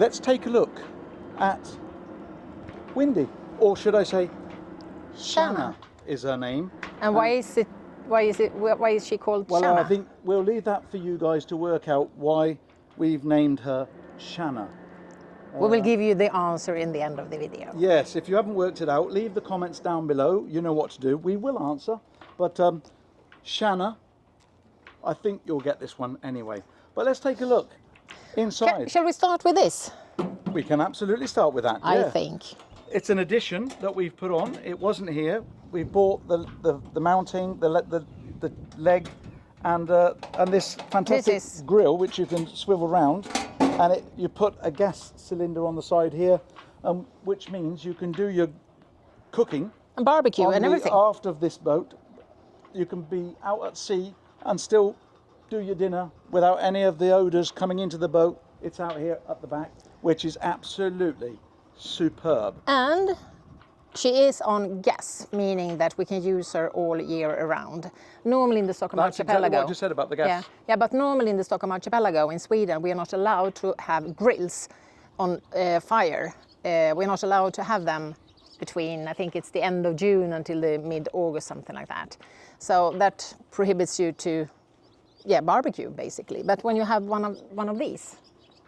let's take a look at Windy, or should I say Shanna is her name. And why is she called well, Shanna? I think we'll leave that for you guys to work out why we've named her Shanna. We will give you the answer in the end of the video. Yes, if you haven't worked it out, leave the comments down below. You know what to do. We will answer. But Shanna, I think you'll get this one anyway. But let's take a look inside. Shall we start with this? We can absolutely start with that. I think. It's an addition that we've put on. It wasn't here. We bought the mounting, the leg, and this fantastic grill, which you can swivel round, and you put a gas cylinder on the side here, which means you can do your cooking and barbecue and everything. Aft of this boat, you can be out at sea and still do your dinner without any of the odours coming into the boat. It's out here at the back, which is absolutely superb. And she is on gas, meaning that we can use her all year around. Normally in the Stockholm Archipelago. Exactly what you said about the gas. Yeah, but normally in the Stockholm Archipelago in Sweden, we are not allowed to have grills on fire. We're not allowed to have them between, I think it's the end of June until the mid-August, something like that. So that prohibits you to, barbecue basically. But when you have one of these,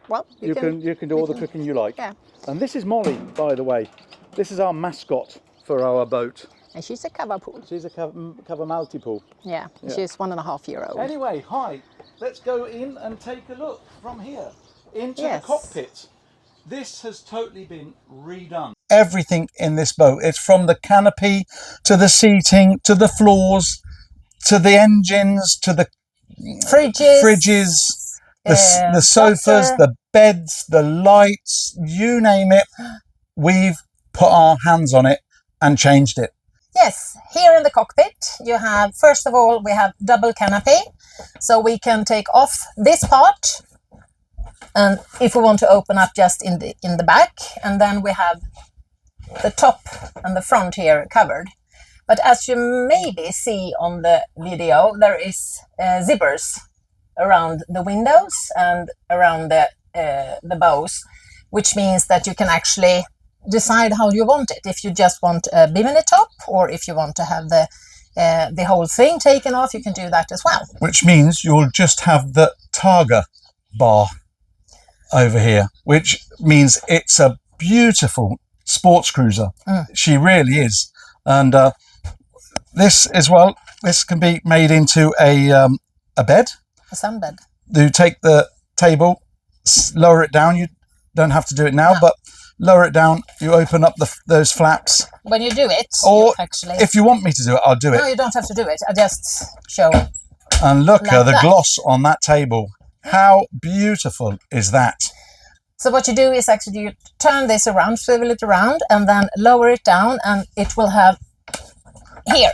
well, you can do all the cooking you like. Yeah. And this is Molly, by the way. This is our mascot for our boat. And she's a Cavapool. She's a Cavamaltipool. Yeah, she's 1.5 years old. Anyway, hi. Let's go in and take a look from here into the cockpit. This has totally been redone. Everything in this boat. It's from the canopy to the seating to the floors to the engines to the fridges, the sofas, the beds, the lights, you name it. We've put our hands on it and changed it. Yes, here in the cockpit you have, first of all, we have double canopy, so we can take off this part, and if we want to open up just in the back, and then we have the top and the front here covered. But as you maybe see on the video, there is zippers around the windows and around the bows, which means that you can actually decide how you want it. If you just want a bimini top, or if you want to have the whole thing taken off, you can do that as well. Which means you'll just have the Targa bar over here, which means it's a beautiful sports cruiser. She really is. And this as well, this can be made into a bed. A sunbed. You take the table, lower it down. You don't have to do it now, but lower it down. You open up those flaps. When you do it, or actually, if you want me to do it, I'll do it. No, you don't have to do it. I just show. And look at the gloss on that table. How beautiful is that? So what you do is actually you turn this around, swivel it around, and then lower it down, and it will have here.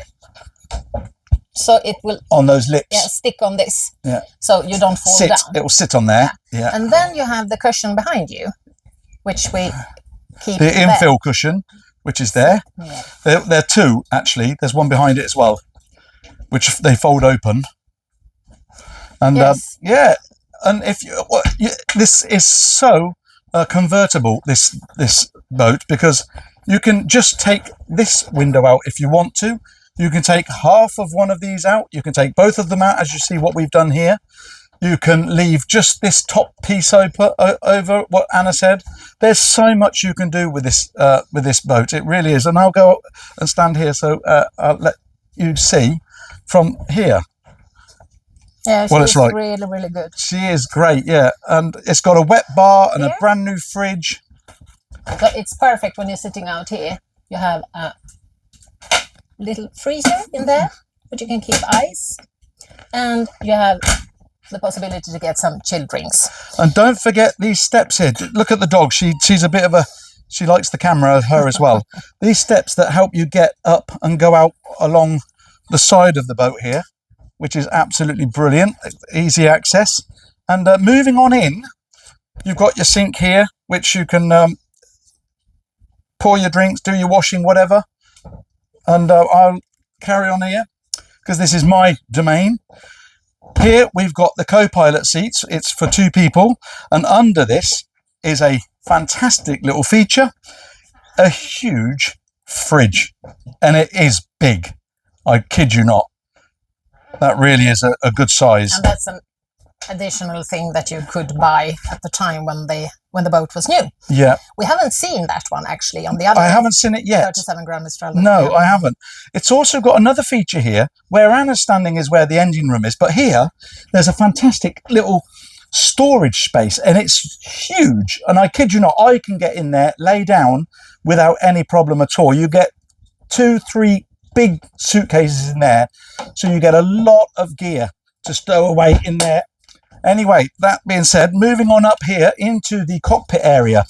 So it will on those lips. Yeah, stick on this. Yeah. So you don't fall down. It will sit on there. Yeah. And then you have the cushion behind you, which we keep. The infill cushion, which is there. Yeah. There are two actually. There's one behind it as well, which they fold open. And yeah, and if this is so convertible, this boat, because you can just take this window out if you want to. You can take half of one of these out. You can take both of them out, as you see what we've done here. You can leave just this top piece over what Anna said. There's so much you can do with this boat. It really is. And I'll go and stand here so I'll let you see from here. Yeah, she's like. Really, really good. She is great, yeah. And it's got a wet bar and a brand new fridge. So it's perfect when you're sitting out here. You have a little freezer in there, but you can keep ice. And you have the possibility to get some chilled drinks. And don't forget these steps here. Look at the dog. She's a bit of she likes the camera, her as well. These steps that help you get up and go out along the side of the boat here, which is absolutely brilliant. Easy access. And moving on in, you've got your sink here, which you can pour your drinks, do your washing, whatever. And I'll carry on here because this is my domain. Here we've got the co-pilot seats. It's for two people. And under this, is a fantastic little feature, a huge fridge, and it is big. I kid you not. That really is a good size. And that's an additional thing that you could buy at the time when the boat was new. Yeah. We haven't seen that one actually on the other. I haven't seen it yet. 37 gram Mistral. No, I haven't. It's also got another feature here. Where Anna's standing is where the engine room is, but here there's a fantastic little storage space, and it's huge. And I kid you not, I can get in there, lay down without any problem at all. You get 2-3 big suitcases in there, so you get a lot of gear to stow away in there. Anyway, that being said, moving on up here into the cockpit area,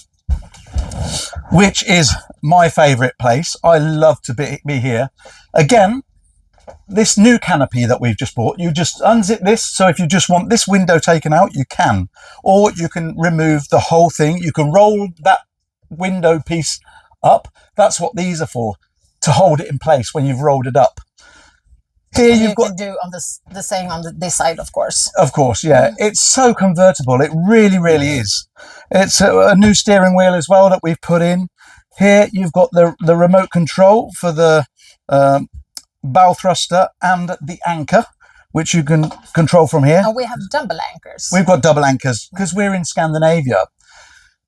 which is my favorite place. I love to be here. Again, this new canopy that we've just bought, you just unzip this. So if you just want this window taken out, you can, or you can remove the whole thing. You can roll that window piece up. That's what these are for, to hold it in place when you've rolled it up. Here you can do on the same on this side, of course. Of course, yeah. It's so convertible. It really, really is. It's a new steering wheel as well that we've put in. Here you've got the remote control for the bow thruster and the anchor, which you can control from here. And we have double anchors. We've got double anchors because we're in Scandinavia.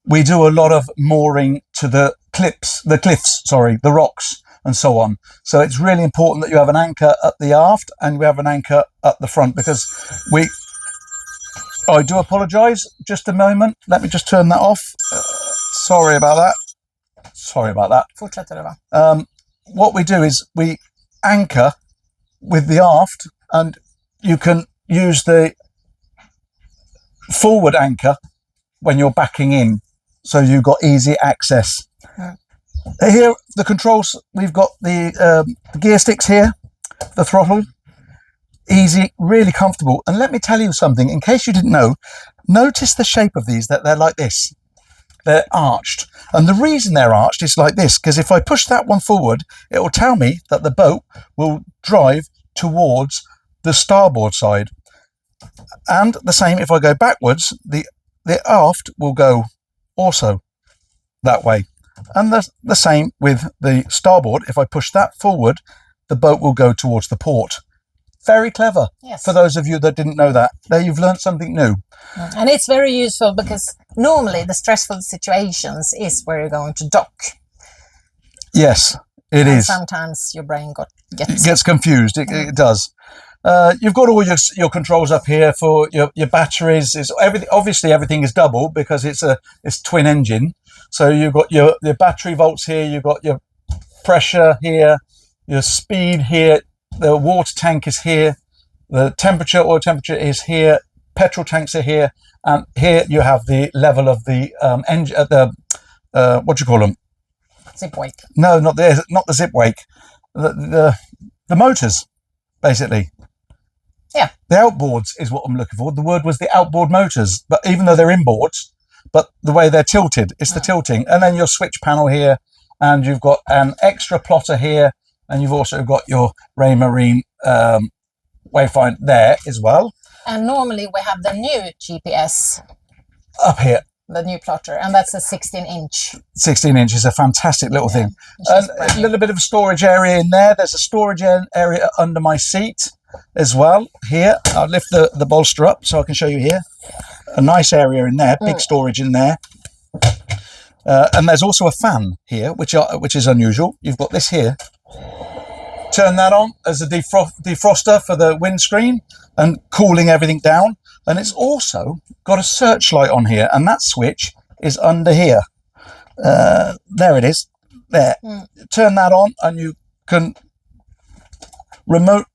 We do a lot of mooring to the cliffs, the rocks, and so on. So it's really important that you have an anchor at the aft and we have an anchor at the front, because I do apologise, just a moment, let me just turn that off. Sorry about that. What we do is we anchor with the aft, and you can use the forward anchor when you're backing in, so you've got easy access. Here, the controls, we've got the gear sticks here, the throttle, easy, really comfortable. And let me tell you something, in case you didn't know, notice the shape of these, that they're like this. They're arched. And the reason they're arched is like this, because if I push that one forward, it will tell me that the boat will drive towards the starboard side. And the same, if I go backwards, the aft will go also that way. And the same with the starboard. If I push that forward, the boat will go towards the port. Very clever. Yes. For those of you that didn't know that. There, you've learned something new. And it's very useful, because normally the stressful situations is where you're going to dock. Yes, it is. Sometimes your brain gets confused. It does. You've got all your controls up here for your batteries. Obviously everything is double because it's twin engine. So you've got your battery volts here, you've got your pressure here, your speed here, the water tank is here, the oil temperature is here, petrol tanks are here, and here you have the level of the engine, what do you call them? Zip wake. No, not the zip wake. The motors, basically. Yeah. The outboards is what I'm looking for. The word was the outboard motors, but even though they're inboards, but the way they're tilted, it's the tilting. And then your switch panel here, and you've got an extra plotter here, and you've also got your Raymarine wayfind there as well. And normally we have the new GPS up here. The new plotter, and that's a 16-inch. 16-inch is a fantastic little thing. And a little bit of storage area in there. There's a storage area under my seat as well. Here, I'll lift the bolster up so I can show you here. A nice area in there, big storage in there. And there's also a fan here, which is unusual. You've got this here. Turn that on as a defroster for the windscreen and cooling everything down. And it's also got a searchlight on here, and that switch is under here. There it is. There. Turn that on and you can remote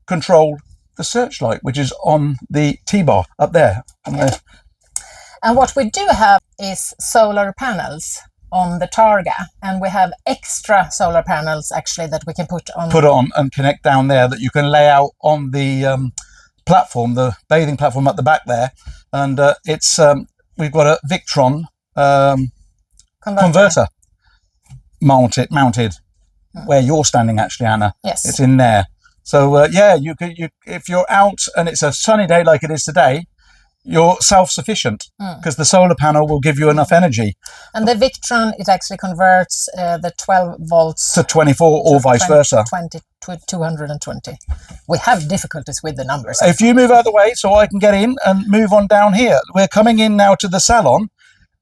control the searchlight, which is on the T-bar up there. And what we do have is solar panels on the Targa, and we have extra solar panels actually that we can put on and connect down there, that you can lay out on the platform, the bathing platform at the back there. And it's we've got a Victron converter mounted where you're standing actually, Anna. Yes, it's in there. So yeah, you if you're out and it's a sunny day like it is today, you're self-sufficient because the solar panel will give you enough energy. And the Victron, it actually converts the 12 volts to 24 or vice versa. 20 to 220. We have difficulties with the numbers. If you move out of the way so I can get in and move on down here. We're coming in now to the salon.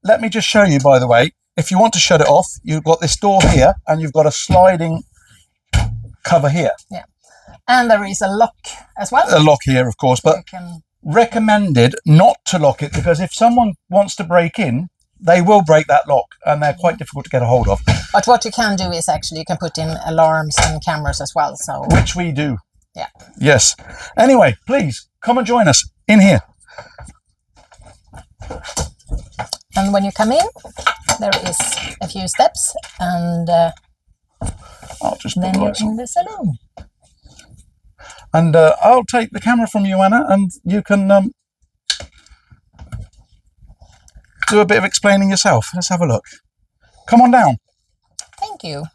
Let me just show you, by the way, if you want to shut it off, you've got this door here and you've got a sliding cover here. Yeah. And there is a lock as well. A lock here, of course, but recommended not to lock it because if someone wants to break in, they will break that lock and they're quite difficult to get a hold of. But what you can do is actually you can put in alarms and cameras as well. So which we do. Yeah. Yes. Anyway, please come and join us in here. And when you come in, there is a few steps and I'll just then you're in the saloon. And I'll take the camera from you, Anna, and you can do a bit of explaining yourself. Let's have a look. Come on down. Thank you.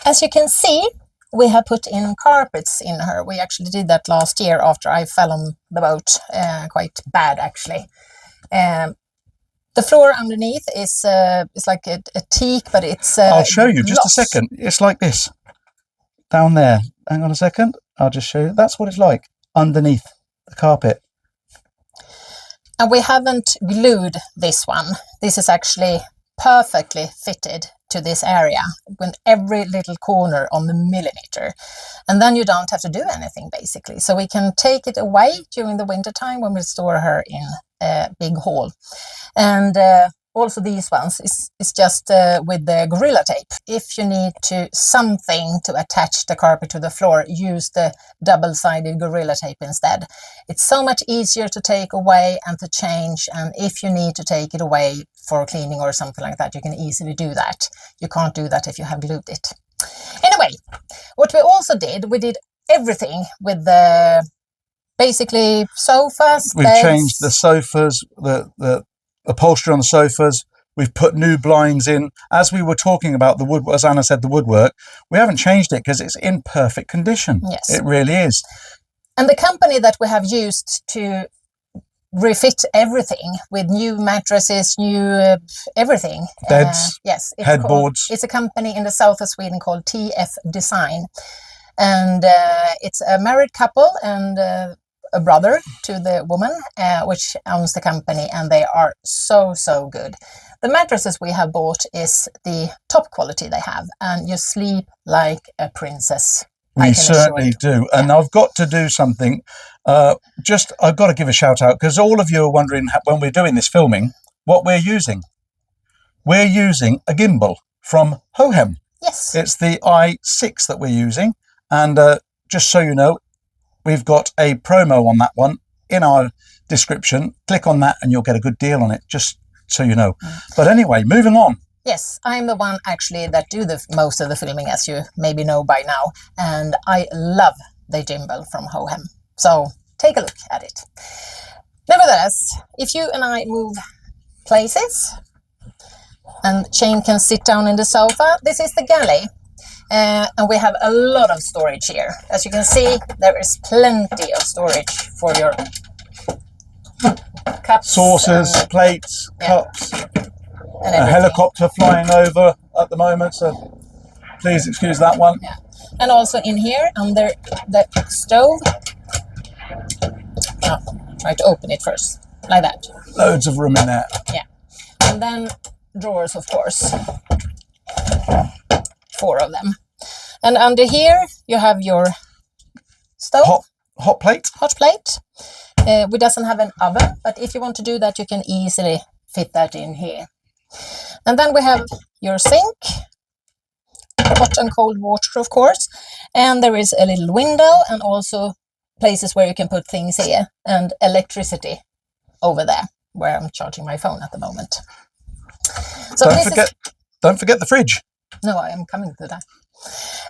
As you can see, we have put in carpets in her. We actually did that last year after I fell on the boat, quite bad actually. The floor underneath is like a teak, but it's I'll show you just a second. It's like this down there. Hang on a second. I'll just show you. That's what it's like underneath the carpet. And we haven't glued this one. This is actually perfectly fitted to this area with every little corner on the millimeter. And then you don't have to do anything basically. So we can take it away during the winter time when we store her in a big hall. And also these ones is just with the Gorilla Tape. If you need something to attach the carpet to the floor, use the double-sided Gorilla Tape instead. It's so much easier to take away and to change, and if you need to take it away for cleaning or something like that, you can easily do that. You can't do that if you have glued it. Anyway, what we also did, we did everything with the basically sofas, We've changed the sofas, the upholstery on the sofas. We've put new blinds in. As we were talking about the wood, as Anna said, the woodwork, we haven't changed it because it's in perfect condition. Yes. It really is. And the company that we have used to refit everything with new mattresses, new everything. Beds, yes, headboards. It's a company in the south of Sweden called TF Design. And it's a married couple and a brother to the woman, which owns the company, and they are so good. The mattresses we have bought is the top quality they have, and you sleep like a princess. We certainly do. And I've got to do something. I've got to give a shout out because all of you are wondering when we're doing this filming what we're using. We're using a gimbal from Hohem. Yes. It's the i6 that we're using. And just so you know, we've got a promo on that one in our description. Click on that and you'll get a good deal on it, just so you know. But anyway, moving on. Yes, I'm the one actually that do the most of the filming, as you maybe know by now. And I love the gimbal from Hohem. So take a look at it. Nevertheless, if you and I move places and Shane can sit down in the sofa, this is the galley. And we have a lot of storage here. As you can see, there is plenty of storage for your cups. Saucers, plates, cups. And a helicopter flying over at the moment, so please excuse that one. Yeah. And also in here, under the stove. Try to open it first, like that. Loads of room in there. Yeah. And then drawers, of course. 4 of them. And under here you have your stove. Hot plate. Hot plate. We doesn't have an oven, but if you want to do that, you can easily fit that in here. And then we have your sink, hot and cold water, of course. And there is a little window and also places where you can put things here, and electricity over there where I'm charging my phone at the moment. So don't forget the fridge. No, I am coming to that.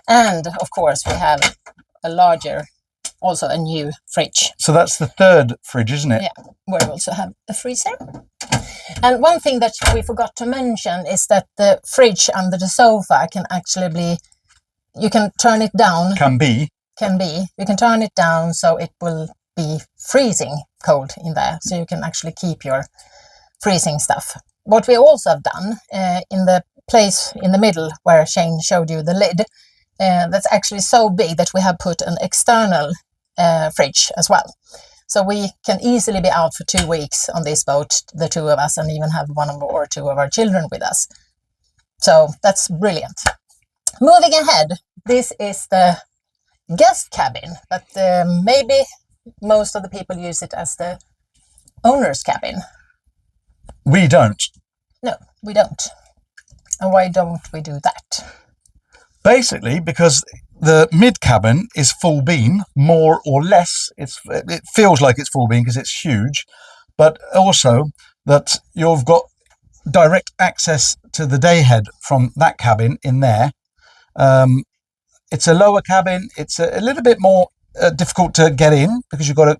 And of course we have a larger, also a new fridge. So that's the third fridge, isn't it? Yeah, where we also have a freezer. And one thing that we forgot to mention is that the fridge under the sofa can actually be, you can turn it down. Can be. You can turn it down so it will be freezing cold in there, so you can actually keep your freezing stuff. What we also have done in the place in the middle where Shane showed you the lid, that's actually so big that we have put an external fridge as well. So we can easily be out for 2 weeks on this boat, the two of us, and even have one or two of our children with us. So that's brilliant. Moving ahead, this is the guest cabin, but maybe most of the people use it as the owner's cabin. We don't. No, we don't. And why don't we do that? Basically, because the mid cabin is full beam, more or less. It feels like it's full beam because it's huge, but also that you've got direct access to the day head from that cabin in there. It's a lower cabin. It's a little bit more difficult to get in because you've got to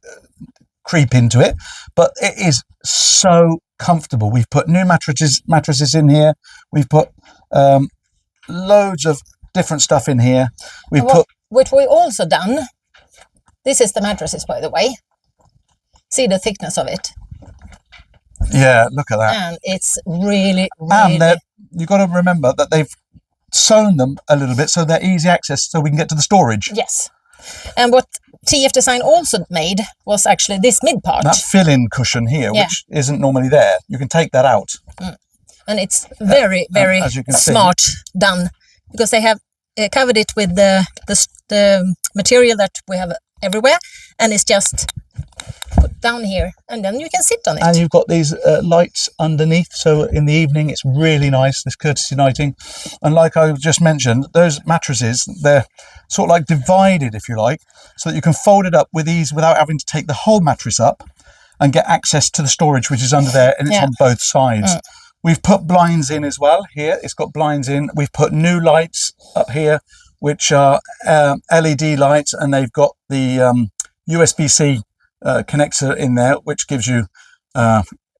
creep into it, but it is so comfortable. We've put new mattresses in here. We've put loads of different stuff in here. What we also done, this is the mattresses, by the way. See the thickness of it? Yeah, look at that. And it's really, and you've got to remember that they've sewn them a little bit so they're easy access so we can get to the storage. Yes. And what TF Design also made was actually this mid part. That fill-in cushion here, which isn't normally there. You can take that out. And it's very, very smart done, because they have covered it with the material that we have everywhere, and it's just put down here, and then you can sit on it. And you've got these lights underneath, so in the evening it's really nice, this courtesy lighting. And like I just mentioned, those mattresses, they're sort of like divided, if you like, so that you can fold it up with ease without having to take the whole mattress up and get access to the storage, which is under there, and it's on both sides. We've put blinds in as well here. It's got blinds in. We've put new lights up here, which are LED lights, and they've got the USB-C connector in there, which gives you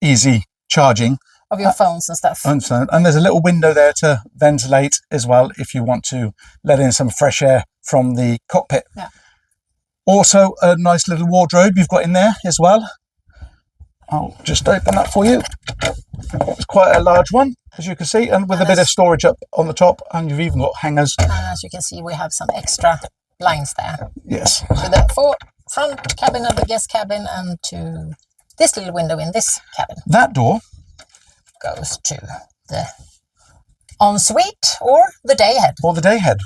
easy charging of your phones and stuff. And there's a little window there to ventilate as well if you want to let in some fresh air from the cockpit. Yeah. Also, a nice little wardrobe you've got in there as well. I'll just open that for you. It's quite a large one, as you can see, and with a bit of storage up on the top, and you've even got hangers. And as you can see, we have some extra blinds there. Yes. To the front cabin of the guest cabin, and to this little window in this cabin. That door goes to the ensuite or the day head. Or the day head.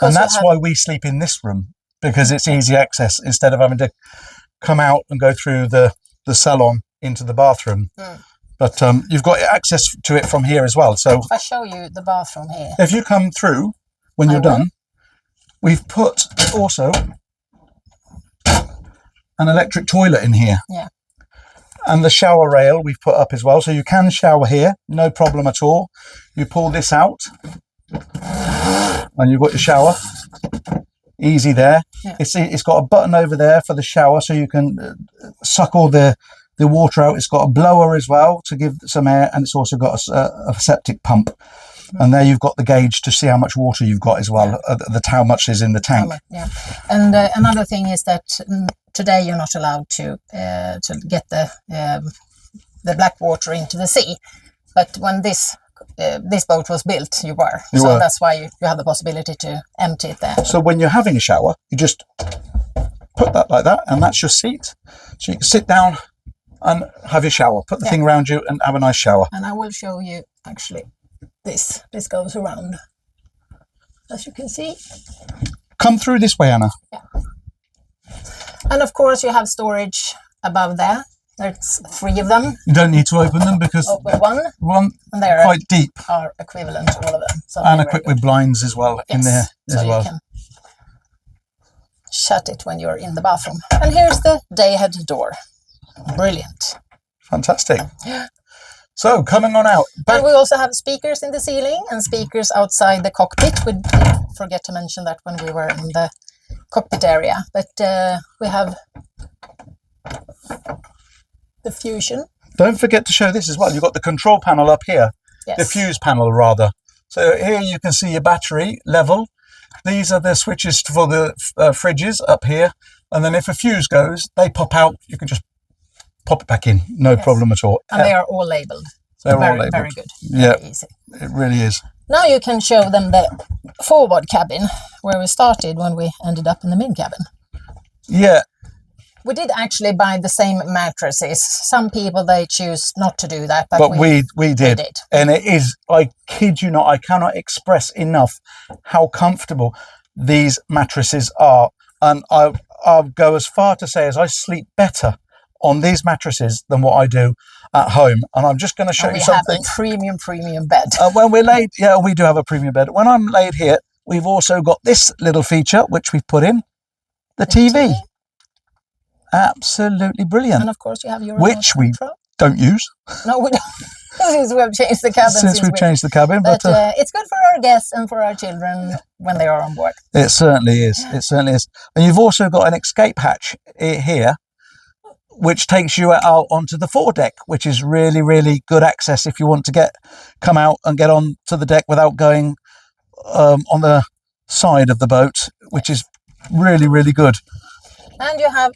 And that's why we sleep in this room, because it's easy access instead of having to come out and go through the salon into the bathroom. But you've got access to it from here as well. So if I show you the bathroom here, if you come through when you're done, we've put also an electric toilet in here. Yeah. And the shower rail we've put up as well, so you can shower here, no problem at all. You pull this out and you've got your shower. Easy there. Yeah. It's got a button over there for the shower, so you can suck all the water out. It's got a blower as well to give some air, and it's also got a septic pump. And there you've got the gauge to see how much water you've got as well, how much is in the tank. Yeah. And another thing is that today you're not allowed to get the black water into the sea, but when this boat was built, you were. That's why you have the possibility to empty it there. So when you're having a shower, you just put that like that, and that's your seat. So you can sit down and have your shower. Put the thing around you and have a nice shower. And I will show you actually this. This goes around, as you can see. Come through this way, Anna. Yeah. And of course you have storage above there. There's 3 of them. You don't need to open them because one and they're quite deep. Are equivalent to all of them. So and equipped with blinds as well in there as well. You can shut it when you're in the bathroom. And here's the day head door. Brilliant. Fantastic. So coming on out. And we also have speakers in the ceiling and speakers outside the cockpit. We did forget to mention that when we were in the cockpit area. But we have the fusion. Don't forget to show this as well. You've got the control panel up here. Yes. The fuse panel rather. So here you can see your battery level. These are the switches for the fridges up here. And then if a fuse goes, they pop out. You can just pop it back in, no problem at all. And they are all labelled. They're all labelled. Very good. Yeah, very easy. It really is. Now you can show them the forward cabin where we started when we ended up in the mid cabin. Yeah. We did actually buy the same mattresses. Some people, they choose not to do that, but we did. And it is, I kid you not, I cannot express enough how comfortable these mattresses are. And I'll go as far to say as I sleep better on these mattresses than what I do at home. And I'm just going to show you something. We have a premium bed. When we're laid, yeah, we do have a premium bed. When I'm laid here, we've also got this little feature, which we've put in, the TV. Absolutely brilliant. And of course you have your which we don't use. No, we don't. Since we've changed the cabin. Since we've changed the cabin. But it's good for our guests and for our children when they are on board. It certainly is. Yeah. It certainly is. And you've also got an escape hatch here, which takes you out onto the foredeck, which is really, really good access if you want to come out and get on to the deck without going on the side of the boat, which is really, really good. And you have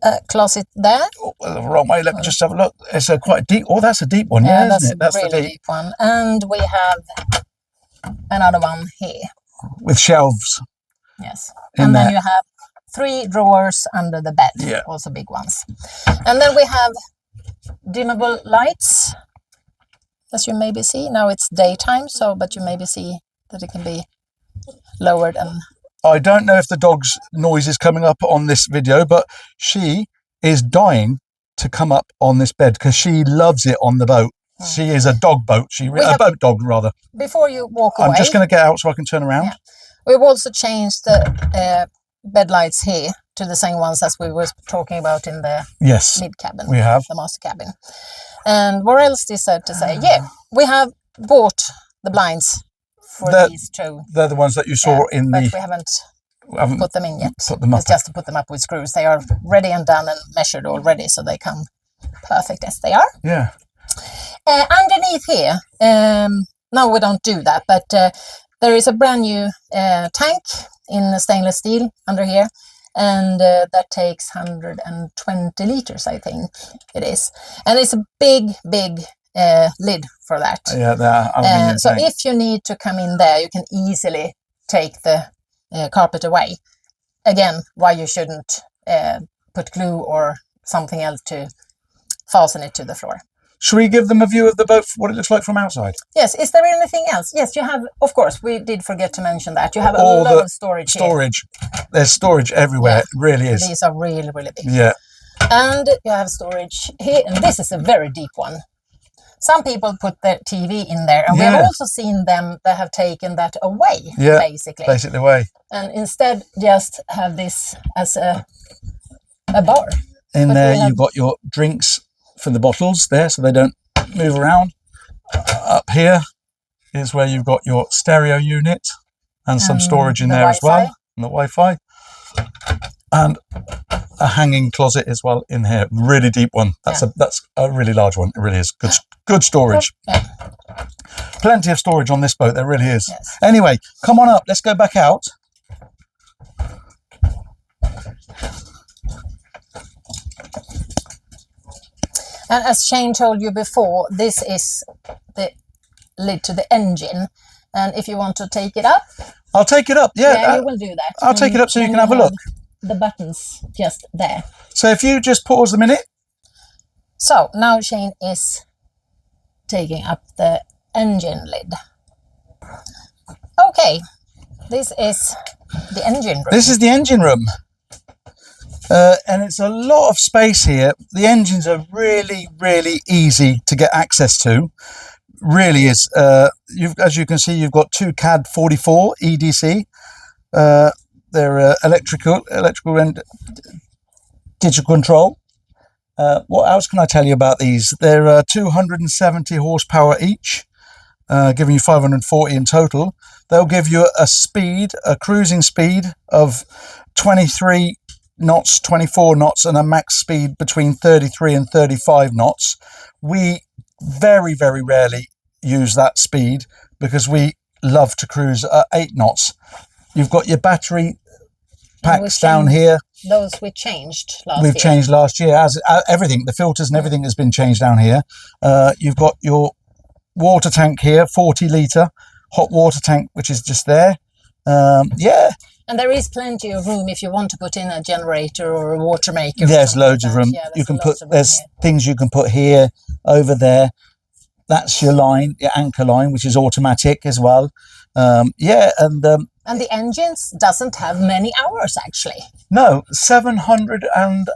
a closet there. Oh, the wrong way. Let me just have a look. It's quite deep. Oh, that's a deep one. Yeah, that's isn't it? That's really the deep one. And we have another one here with shelves. Yes. And then you have 3 drawers under the bed. Yeah. Also big ones. And then we have dimmable lights, as you maybe see. Now it's daytime, but you maybe see that it can be lowered and. I don't know if the dog's noise is coming up on this video, but she is dying to come up on this bed because she loves it on the boat. She is a dog boat. A boat dog, rather. Before you walk away. I'm just going to get out so I can turn around. Yeah. We've also changed the bed lights here to the same ones as we were talking about in the mid cabin. We have. The master cabin. And what else is there to say? Yeah, we have bought the blinds. These 2. They're the ones that you saw in but we haven't put them in yet. Put them up. It's just to put them up with screws. They are ready and done and measured already, so they come perfect as they are. Yeah. Underneath here, no, we don't do that, but there is a brand new tank in stainless steel under here, and that takes 120 liters, I think it is. And it's a big lid for that. Yeah, so if you need to come in there, you can easily take the carpet away. Again, why you shouldn't put glue or something else to fasten it to the floor. Should we give them a view of the boat, what it looks like from outside? Yes. Is there anything else? Yes, you have, of course, we did forget to mention that. You have a lot of storage here. There's storage everywhere. Yeah. It really is. These are really, really big. Yeah. And you have storage here, and this is a very deep one. Some people put their TV in there, and we have also seen them that have taken that away, basically away. And instead just have this as a bar. In there you've got your drinks for the bottles there, so they don't move around. Up here is where you've got your stereo unit and some storage in there as well, and the Wi-Fi. And a hanging closet as well in here, really deep one. That's a really large one. It really is good storage. Yeah. Plenty of storage on this boat. There really is. Yes. Anyway, come on up. Let's go back out. And as Shane told you before, this is the lid to the engine. And if you want to take it up, I'll take it up. Yeah, you will do that. I'll take it up so you can have a look. The buttons just there. So if you just pause a minute. So now Shane is taking up the engine lid. Okay, this is the engine room. This is the engine room. And it's a lot of space here. The engines are really, really easy to get access to. Really is. As you can see, you've got 2 CAD 44 EDC. They're electrical and digital control. What else can I tell you about these? They're 270 horsepower each, giving you 540 in total. They'll give you a cruising speed of 23 knots, 24 knots, and a max speed between 33 and 35 knots. We very, very rarely use that speed because we love to cruise at 8 knots. You've got your battery packs down here. Those we changed last year. We've changed last year. As everything, the filters and everything has been changed down here. You've got your water tank here, 40-litre hot water tank, which is just there. Yeah. And there is plenty of room if you want to put in a generator or a water maker. There's loads of room. Yeah, you can put, there's things you can put here, over there. That's your line, your anchor line, which is automatic as well. Yeah, and the engines doesn't have many hours actually. No, 700 and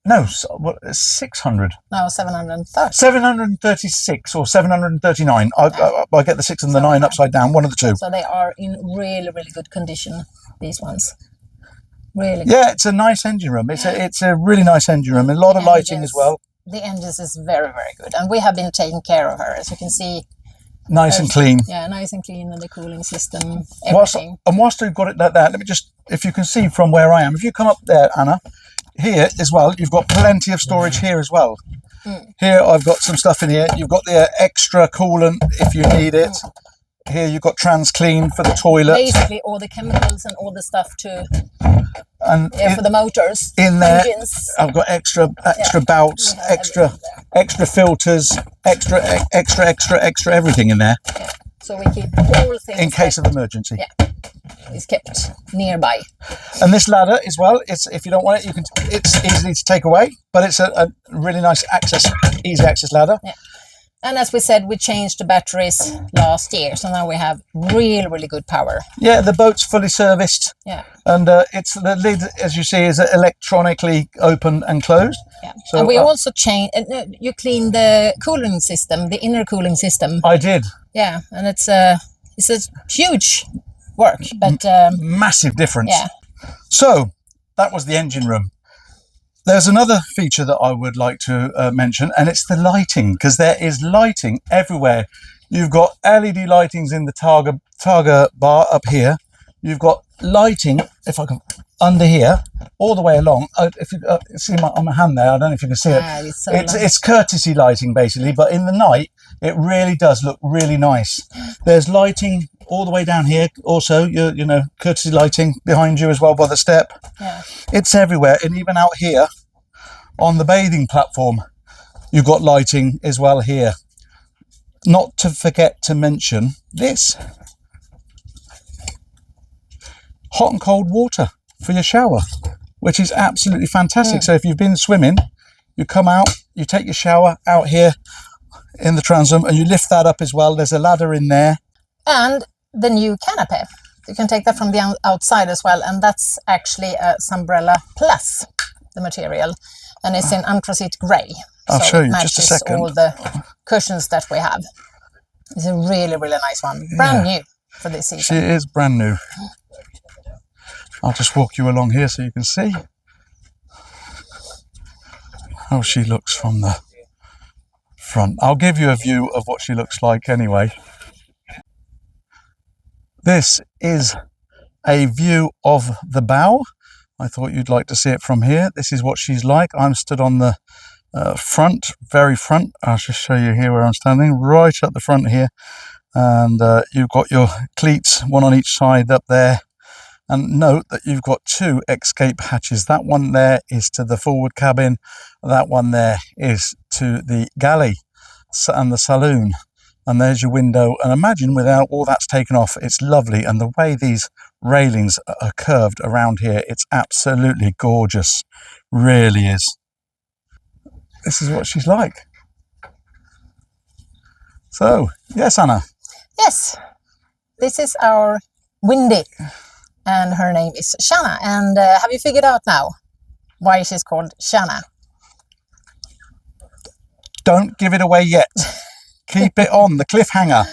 no, what? 600. No, 730. 736 or 739. I get the 6 and the 9 upside down. One of the two. So they are in really, really good condition. These ones. Really. Good. Yeah, it's a nice engine room. It's a really nice engine room. A lot of lighting as well. The engines is very, very good, and we have been taking care of her, as you can see. Nice and clean. Yeah, nice and clean, and the cooling system, everything. Whilst we've got it like that, let me just, if you can see from where I am, if you come up there, Anna, here as well, you've got plenty of storage here as well. Here I've got some stuff in here. You've got the extra coolant if you need it. Here you've got TransClean for the toilet. Basically all the chemicals and all the stuff to for the motors. In there, engines. I've got extra belts, extra filters, extra everything in there. Yeah. So we keep all things in case of emergency. Yeah, it's kept nearby. And this ladder as well. It's, if you don't want it, it's easily to take away. But it's a really nice easy access ladder. Yeah. And as we said, we changed the batteries last year, so now we have really, really good power. Yeah, the boat's fully serviced. Yeah. And it's the lid, as you see, is electronically open and closed. Yeah. So, and we also changed. You cleaned the cooling system, the inner cooling system. I did. Yeah, and it's a huge work, but massive difference. Yeah. So that was the engine room. There's another feature that I would like to mention, and it's the lighting, because there is lighting everywhere. You've got LED lightings in the Targa bar up here. You've got lighting, if I can, under here, all the way along. If you see on my hand there, I don't know if you can see it. It's courtesy lighting, basically, but in the night, it really does look really nice. There's lighting all the way down here. Also, you know, courtesy lighting behind you as well by the step. Yeah. It's everywhere, and even out here on the bathing platform, you've got lighting as well here. Not to forget to mention this. Hot and cold water for your shower, which is absolutely fantastic. So if you've been swimming, you come out, you take your shower out here in the transom, and you lift that up as well. There's a ladder in there. And the new canopy, you can take that from the outside as well, and that's actually a Sunbrella Plus, the material, and it's in anthracite grey. I'll show you just a second. All the cushions that we have. It's a really, really nice one. Brand new for this season. She is brand new. I'll just walk you along here so you can see how she looks from the front. I'll give you a view of what she looks like anyway. This is a view of the bow. I thought you'd like to see it from here. This is what she's like. I'm stood on the front, very front. I'll just show you here where I'm standing, right at the front here. And you've got your cleats, one on each side up there. And note that you've got two escape hatches. That one there is to the forward cabin. That one there is to the galley and the saloon. And there's your window. And imagine without all that's taken off, it's lovely. And the way these railings are curved around here, it's absolutely gorgeous. Really is. This is what she's like. So, yes, Anna. Yes, this is our Windy. And her name is Shanna. And have you figured out now why she's called Shanna? Don't give it away yet. Keep it on, the cliffhanger.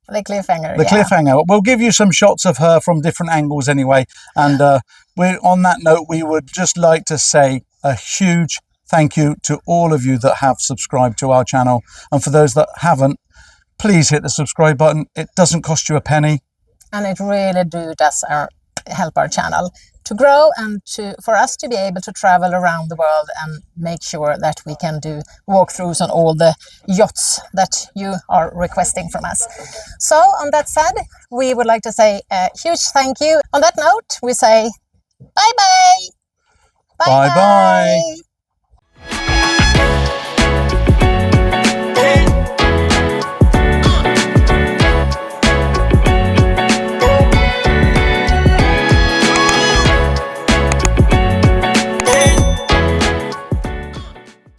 The cliffhanger, The cliffhanger. We'll give you some shots of her from different angles anyway. And on that note, we would just like to say a huge thank you to all of you that have subscribed to our channel. And for those that haven't, please hit the subscribe button. It doesn't cost you a penny. And it really does help our channel to grow and for us to be able to travel around the world and make sure that we can do walkthroughs on all the yachts that you are requesting from us. So on that said, we would like to say a huge thank you. On that note, we say Bye bye. Bye bye.